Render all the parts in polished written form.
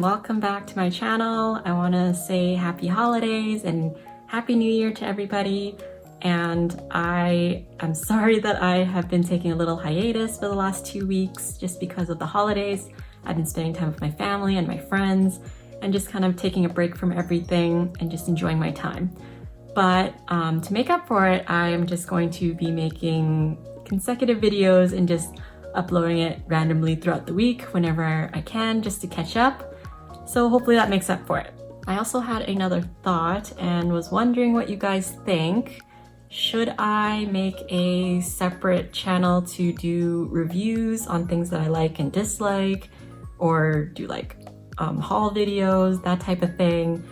and welcome back to my channel. I want to say happy holidays and happy new year to everybody. And I am sorry that I have been taking a little hiatus for the last 2 weeks just because of the holidays. I've been spending time with my family and my friends and just kind of taking a break from everything and just enjoying my time. But to make up for it, I am just going to be making consecutive videos and just uploading it randomly throughout the week whenever I can, just to catch up. So hopefully that makes up for it. I also had another thought and was wondering what you guys think. Should I make a separate channel to do reviews on things that I like and dislike, or do like haul videos, that type of thing?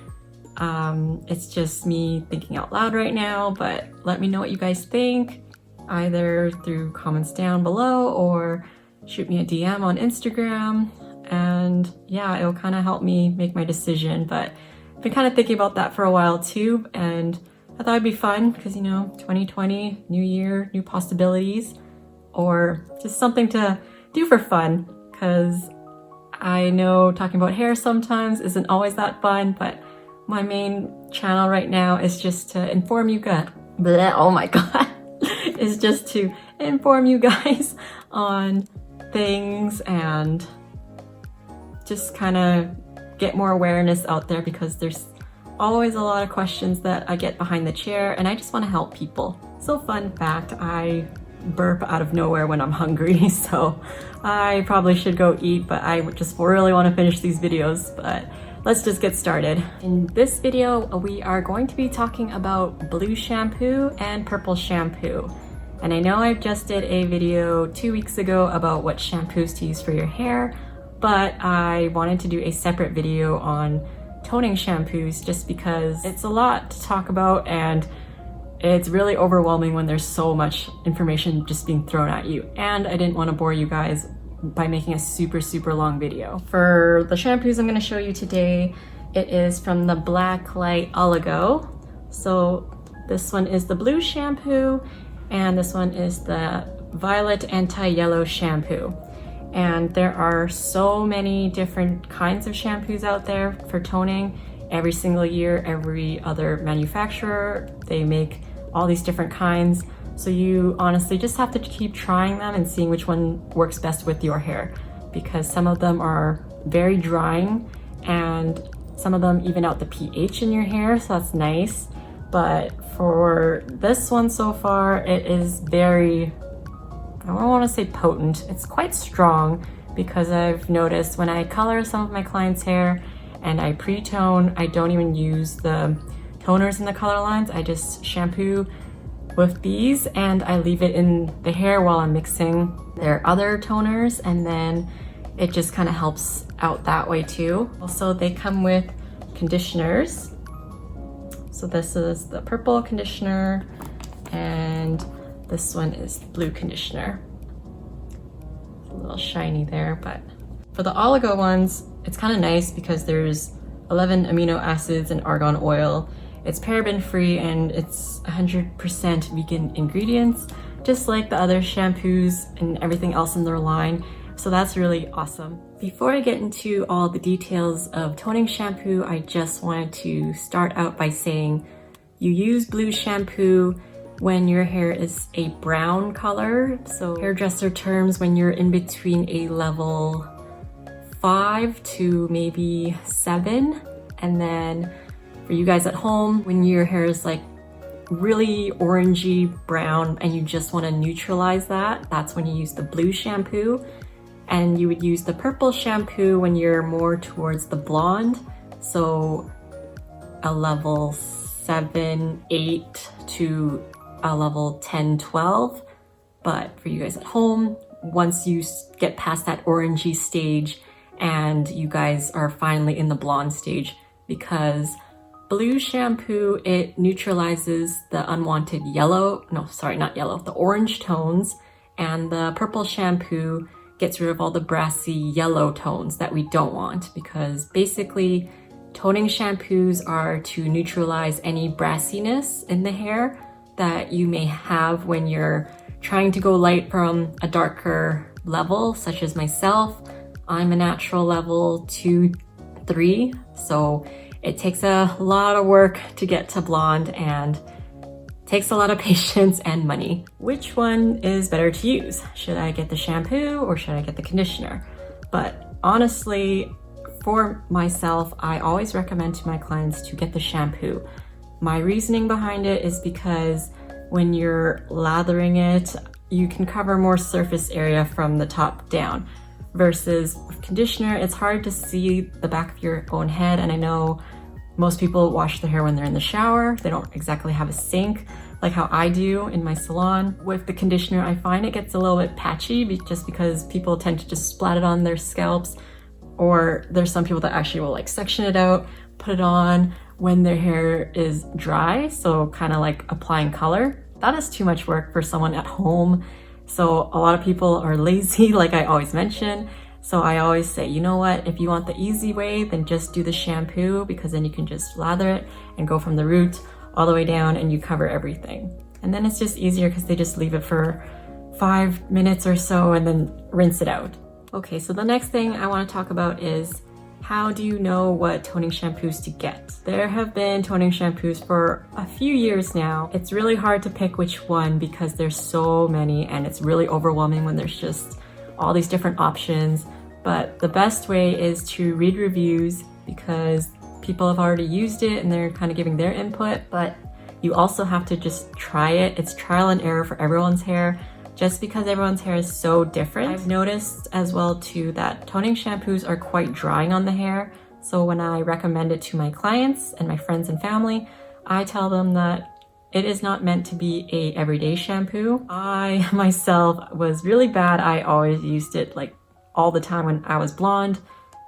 It's just me thinking out loud right now, but let me know what you guys think, either through comments down below or shoot me a DM on Instagram. And yeah, it'll kind of help me make my decision. But I've been kind of thinking about that for a while too, and I thought it'd be fun because, you know, 2020, new year, new possibilities, or just something to do for fun, because I know talking about hair sometimes isn't always that fun, but my main channel right now is just to inform you guys. Oh my god. Is just to inform you guys on things and just kind of get more awareness out there, because there's always a lot of questions that I get behind the chair and I just want to help people. So fun fact, I burp out of nowhere when I'm hungry, so I probably should go eat, but I just really want to finish these videos. But let's just get started. In this video, we are going to be talking about blue shampoo and purple shampoo. And I know I just did a video 2 weeks ago about what shampoos to use for your hair, but I wanted to do a separate video on toning shampoos just because it's a lot to talk about and it's really overwhelming when there's so much information just being thrown at you. And I didn't want to bore you guys by making a super long video. For the shampoos I'm going to show you today, it is from the Blacklight Oligo. So this one is the blue shampoo, and this one is the violet anti-yellow shampoo. And there are so many different kinds of shampoos out there for toning. Every single year, every other manufacturer, they make all these different kinds. So you honestly just have to keep trying them and seeing which one works best with your hair, because some of them are very drying and some of them even out the pH in your hair, so that's nice. But for this one so far, it is very, I don't want to say potent, it's quite strong, because I've noticed when I color some of my clients' hair and I pre-tone, I don't even use the toners in the color lines. I just shampoo with these and I leave it in the hair while I'm mixing their other toners, and then it just kind of helps out that way too. Also, they come with conditioners. So this is the purple conditioner and this one is the blue conditioner. It's a little shiny there, but for the oligo ones, it's kind of nice because there's 11 amino acids and argan oil. It's paraben free and it's 100% vegan ingredients, just like the other shampoos and everything else in their line. So that's really awesome. Before I get into all the details of toning shampoo, I just wanted to start out by saying you use blue shampoo when your hair is a brown color. So hairdresser terms, when you're in between a level 5 to maybe 7. And then for you guys at home, when your hair is like really orangey brown and you just want to neutralize that, that's when you use the blue shampoo. And you would use the purple shampoo when you're more towards the blonde, so a level 7, 8 to a level 10, 12. But for you guys at home, once you get past that orangey stage and you guys are finally in the blonde stage, because blue shampoo, it neutralizes the unwanted yellow, no, sorry, not yellow, the orange tones, and the purple shampoo gets rid of all the brassy yellow tones that we don't want, because basically toning shampoos are to neutralize any brassiness in the hair that you may have when you're trying to go light from a darker level, such as myself. I'm a natural level 2 3, so it takes a lot of work to get to blonde and takes a lot of patience and money. Which one is better to use? Should I get the shampoo or should I get the conditioner? But honestly, for myself, I always recommend to my clients to get the shampoo. My reasoning behind it is because when you're lathering it, you can cover more surface area from the top down. Versus with conditioner, it's hard to see the back of your own head. And I know most people wash their hair when they're in the shower. They don't exactly have a sink like how I do in my salon. With the conditioner, I find it gets a little bit patchy just because people tend to just splat it on their scalps, or there's some people that actually will like section it out, put it on when their hair is dry, so kind of like applying color. That is too much work for someone at home. So a lot of people are lazy, like I always mention. So I always say, you know what, if you want the easy way, then just do the shampoo, because then you can just lather it and go from the root all the way down and you cover everything. And then it's just easier because they just leave it for 5 minutes or so and then rinse it out. Okay, so the next thing I want to talk about is, how do you know what toning shampoos to get? There have been toning shampoos for a few years now. It's really hard to pick which one because there's so many, and it's really overwhelming when there's just all these different options. But the best way is to read reviews, because people have already used it and they're kind of giving their input. But you also have to just try it. It's trial and error for everyone's hair, just because everyone's hair is so different. I've noticed as well too that toning shampoos are quite drying on the hair. So when I recommend it to my clients and my friends and family, I tell them that it is not meant to be a everyday shampoo. I myself was really bad. I always used it like all the time when I was blonde.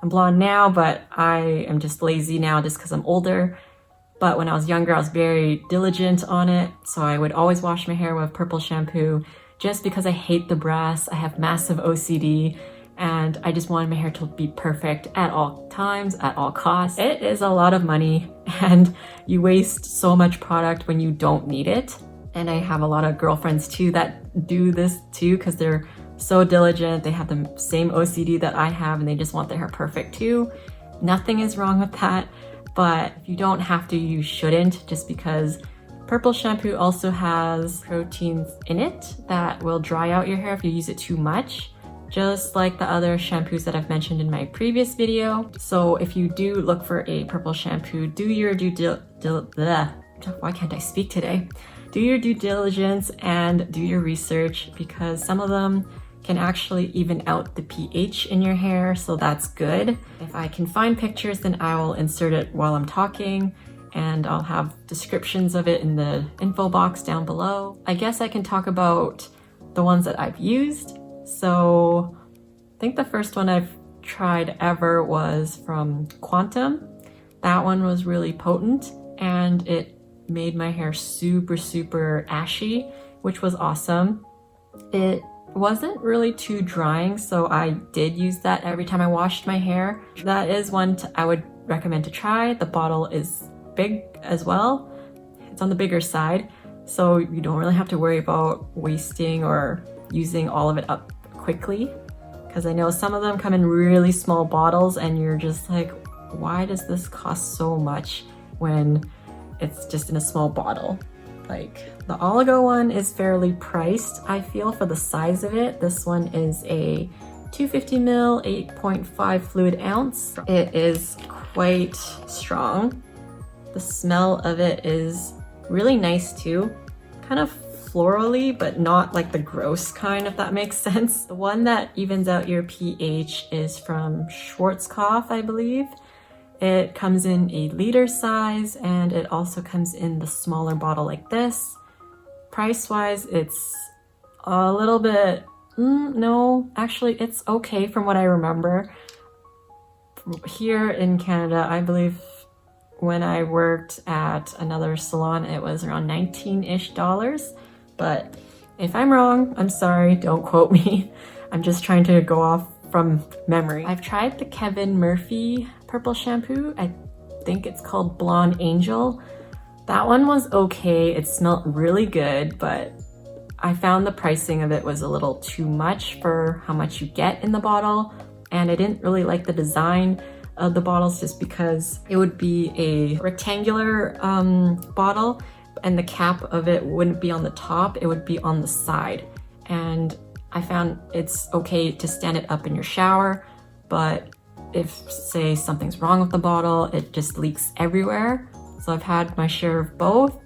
I'm blonde now, but I am just lazy now just because I'm older. But when I was younger, I was very diligent on it. So I would always wash my hair with purple shampoo, just because I hate the brass. I have massive OCD and I just wanted my hair to be perfect at all times, at all costs. It is a lot of money and you waste so much product when you don't need it. And I have a lot of girlfriends too that do this too, because they're so diligent. They have the same OCD that I have and they just want their hair perfect too. Nothing is wrong with that, but if you don't have to, you shouldn't, just because purple shampoo also has proteins in it that will dry out your hair if you use it too much, just like the other shampoos that I've mentioned in my previous video. So if you do look for a purple shampoo, do your why can't I speak today? Do your due diligence and do your research, because some of them can actually even out the pH in your hair, so that's good. If I can find pictures, then I will insert it while I'm talking, and I'll have descriptions of it in the info box down below. I guess I can talk about the ones that I've used. So I think the first one I've tried ever was from Quantum. That one was really potent and it made my hair super ashy, which was awesome. It wasn't really too drying, so I did use that every time I washed my hair. That is one I would recommend to try. The bottle is big as well. It's on the bigger side, so you don't really have to worry about wasting or using all of it up quickly, because I know some of them come in really small bottles and you're just like, why does this cost so much when it's just in a small bottle? Like the Oligo one is fairly priced, I feel, for the size of it. This one is a 250 ml, 8.5 fluid ounce. It is quite strong. The smell of it is really nice too. Kind of florally, but not like the gross kind, if that makes sense. The one that evens out your pH is from Schwartzkopf, I believe. It comes in a liter size and it also comes in the smaller bottle like this. Price-wise, it's a little bit, no, actually it's okay from what I remember. Here in Canada, I believe when I worked at another salon, it was around $19-ish. But if I'm wrong, I'm sorry, don't quote me. I'm just trying to go off from memory. I've tried the Kevin Murphy purple shampoo. I think it's called Blonde Angel. That one was okay. It smelled really good, but I found the pricing of it was a little too much for how much you get in the bottle. And I didn't really like the design of the bottles just because it would be a rectangular bottle, and the cap of it wouldn't be on the top, it would be on the side. And I found it's okay to stand it up in your shower, but if, say, something's wrong with the bottle, it just leaks everywhere. So I've had my share of both.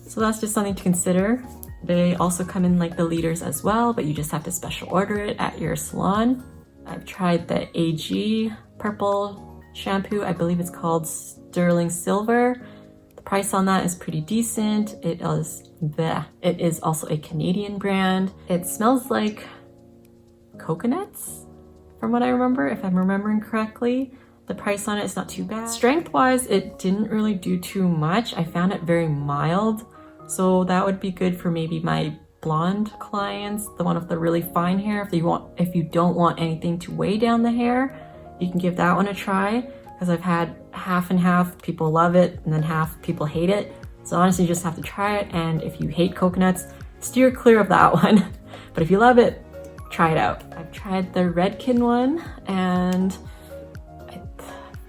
So that's just something to consider. They also come in like the liters as well, but you just have to special order it at your salon. I've tried the AG purple shampoo. I believe it's called Sterling Silver. The price on that is pretty decent. It is also a Canadian brand. It smells like coconuts, from what I remember, if I'm remembering correctly. The price on it is not too bad. Strength-wise, it didn't really do too much. I found it very mild. So that would be good for maybe my blonde clients, the one with the really fine hair. If you don't want anything to weigh down the hair, you can give that one a try, because I've had half and half. People love it and then half people hate it. So honestly, you just have to try it. And if you hate coconuts, steer clear of that one. But if you love it, try it out. I've tried the Redken one, and I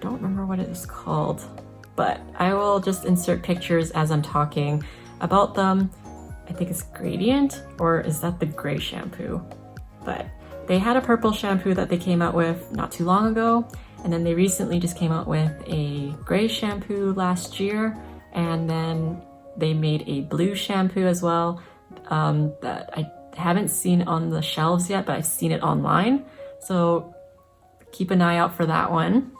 don't remember what it is called, but I will just insert pictures as I'm talking about them. I think it's Gradient, or is that the gray shampoo? But they had a purple shampoo that they came out with not too long ago, and then they recently just came out with a gray shampoo last year, and then they made a blue shampoo as well that I haven't seen on the shelves yet, but I've seen it online, so keep an eye out for that one.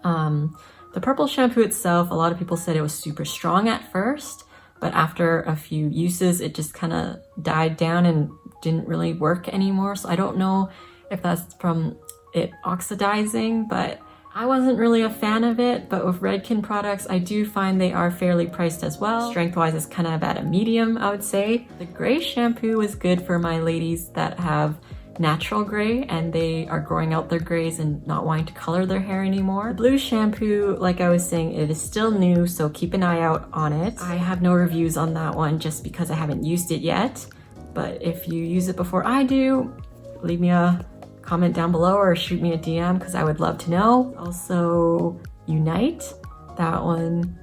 The purple shampoo itself, a lot of people said it was super strong at first, but after a few uses, it just kind of died down and didn't really work anymore. So I don't know if that's from it oxidizing, but I wasn't really a fan of it. But with Redken products, I do find they are fairly priced as well. Strength-wise, it's kind of at a medium, I would say. The gray shampoo is good for my ladies that have natural gray and they are growing out their grays and not wanting to color their hair anymore. The blue shampoo, like I was saying, it is still new, so keep an eye out on it. I have no reviews on that one just because I haven't used it yet, but if you use it before I do, leave me a comment down below or shoot me a DM because I would love to know. Also, Unite, that one,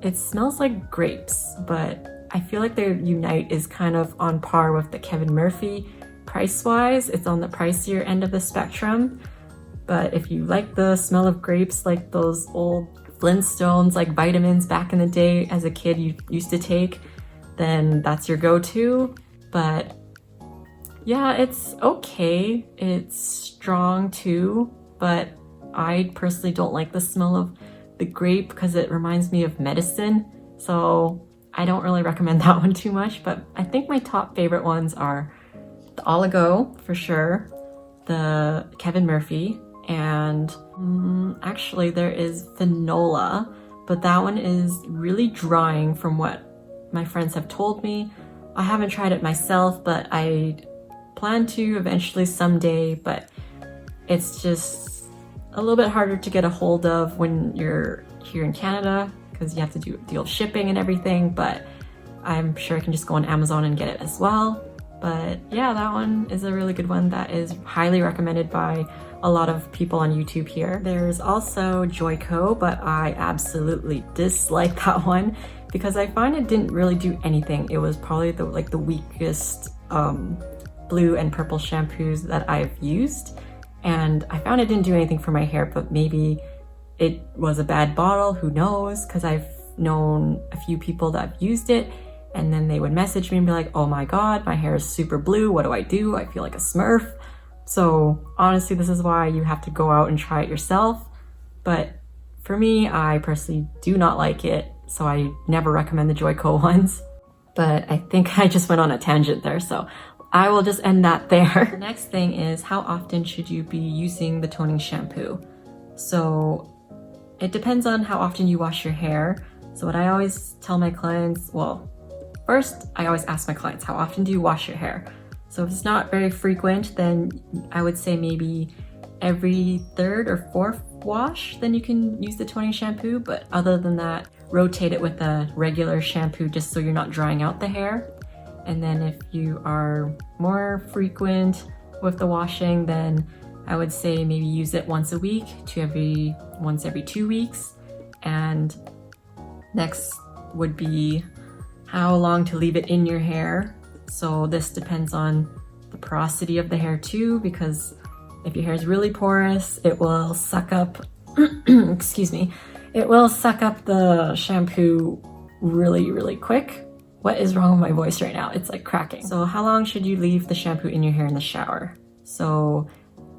it smells like grapes, but I feel like their Unite is kind of on par with the Kevin Murphy. Price-wise, it's on the pricier end of the spectrum, but if you like the smell of grapes, like those old Flintstones, like vitamins back in the day as a kid you used to take, then that's your go-to. But yeah, it's okay. It's strong too, but I personally don't like the smell of the grape because it reminds me of medicine, so I don't really recommend that one too much. But I think my top favorite ones are the Oligo, for sure, the Kevin Murphy, and actually there is Finola, but that one is really drying from what my friends have told me. I haven't tried it myself, but I plan to eventually someday, but it's just a little bit harder to get a hold of when you're here in Canada because you have to deal with shipping and everything, but I'm sure I can just go on Amazon and get it as well. But yeah, that one is a really good one that is highly recommended by a lot of people on YouTube here. There's also Joico, but I absolutely dislike that one because I find it didn't really do anything. It was probably the weakest blue and purple shampoos that I've used, and I found it didn't do anything for my hair, but maybe it was a bad bottle, who knows, because I've known a few people that have used it and then they would message me and be like, oh my god, my hair is super blue, what do? I feel like a smurf. So honestly, this is why you have to go out and try it yourself. But for me, I personally do not like it, so I never recommend the Joico ones. But I think I just went on a tangent there, so I will just end that there. The next thing is, how often should you be using the toning shampoo? So it depends on how often you wash your hair. So what I always tell my clients, well, first, I always ask my clients, how often do you wash your hair? So if it's not very frequent, then I would say maybe every third or fourth wash, then you can use the toning shampoo. But other than that, rotate it with a regular shampoo just so you're not drying out the hair. And then if you are more frequent with the washing, then I would say maybe use it once a week to once every 2 weeks. And next would be how long to leave it in your hair. So this depends on the porosity of the hair too, because if your hair is really porous, it will suck up, excuse me, it will suck up the shampoo really, really quick. What is wrong with my voice right now? It's like cracking. So how long should you leave the shampoo in your hair in the shower? So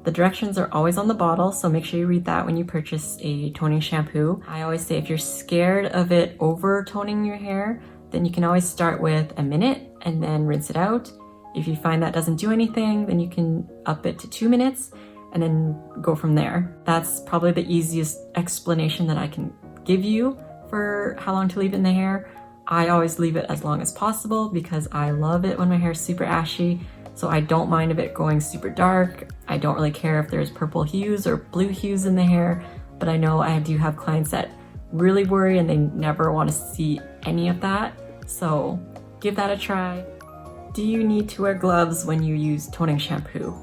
the directions are always on the bottle, so make sure you read that when you purchase a toning shampoo. I always say if you're scared of it over toning your hair, then you can always start with a minute and then rinse it out. If you find that doesn't do anything, then you can up it to 2 minutes and then go from there. That's probably the easiest explanation that I can give you for how long to leave it in the hair. I always leave it as long as possible because I love it when my hair is super ashy. So I don't mind if it going super dark. I don't really care if there's purple hues or blue hues in the hair, but I know I do have clients that really worry and they never want to see any of that. So give that a try. Do you need to wear gloves when you use toning shampoo?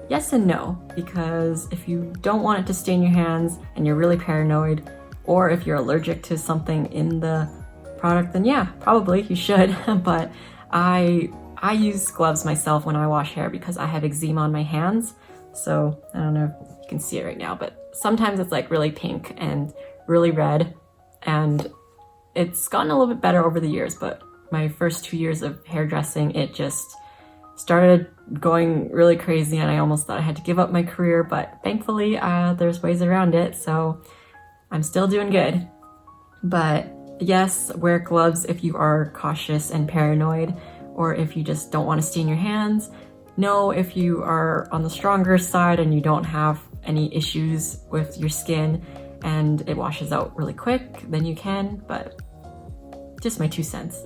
Yes and no, because if you don't want it to stain your hands and you're really paranoid, or if you're allergic to something in the product, then yeah, probably you should. But I use gloves myself when I wash hair because I have eczema on my hands. So I don't know if you can see it right now, but sometimes it's like really pink and really red, and it's gotten a little bit better over the years, but my first 2 years of hairdressing, it just started going really crazy and I almost thought I had to give up my career, but thankfully there's ways around it, so I'm still doing good. But yes, wear gloves if you are cautious and paranoid, or if you just don't want to stain your hands. No, if you are on the stronger side and you don't have any issues with your skin and it washes out really quick, then you can, but just my 2 cents.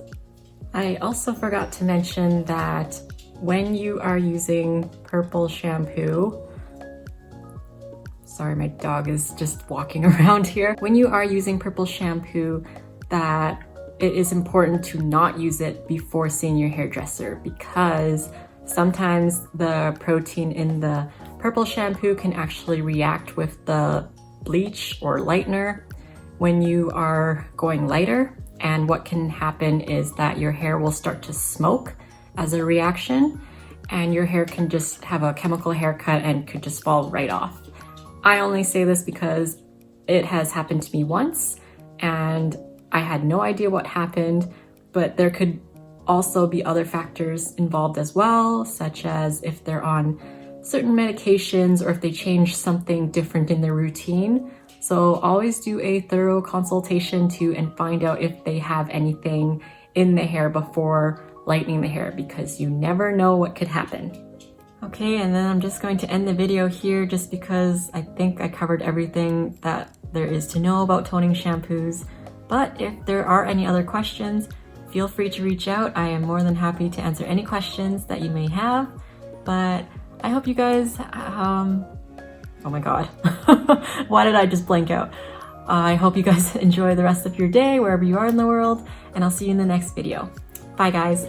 I also forgot to mention that when you are using purple shampoo, sorry, my dog is just walking around here. When you are using purple shampoo, that it is important to not use it before seeing your hairdresser, because sometimes the protein in the purple shampoo can actually react with the bleach or lightener when you are going lighter. And what can happen is that your hair will start to smoke as a reaction, and your hair can just have a chemical haircut and could just fall right off. I only say this because it has happened to me once and I had no idea what happened, but there could also be other factors involved as well, such as if they're on certain medications or if they change something different in their routine. So always do a thorough consultation too and find out if they have anything in the hair before lightening the hair, because you never know what could happen. Okay, and then I'm just going to end the video here just because I think I covered everything that there is to know about toning shampoos. But if there are any other questions, feel free to reach out. I am more than happy to answer any questions that you may have. But I hope you guys, oh my God, why did I just blank out? I hope you guys enjoy the rest of your day wherever you are in the world, and I'll see you in the next video. Bye guys.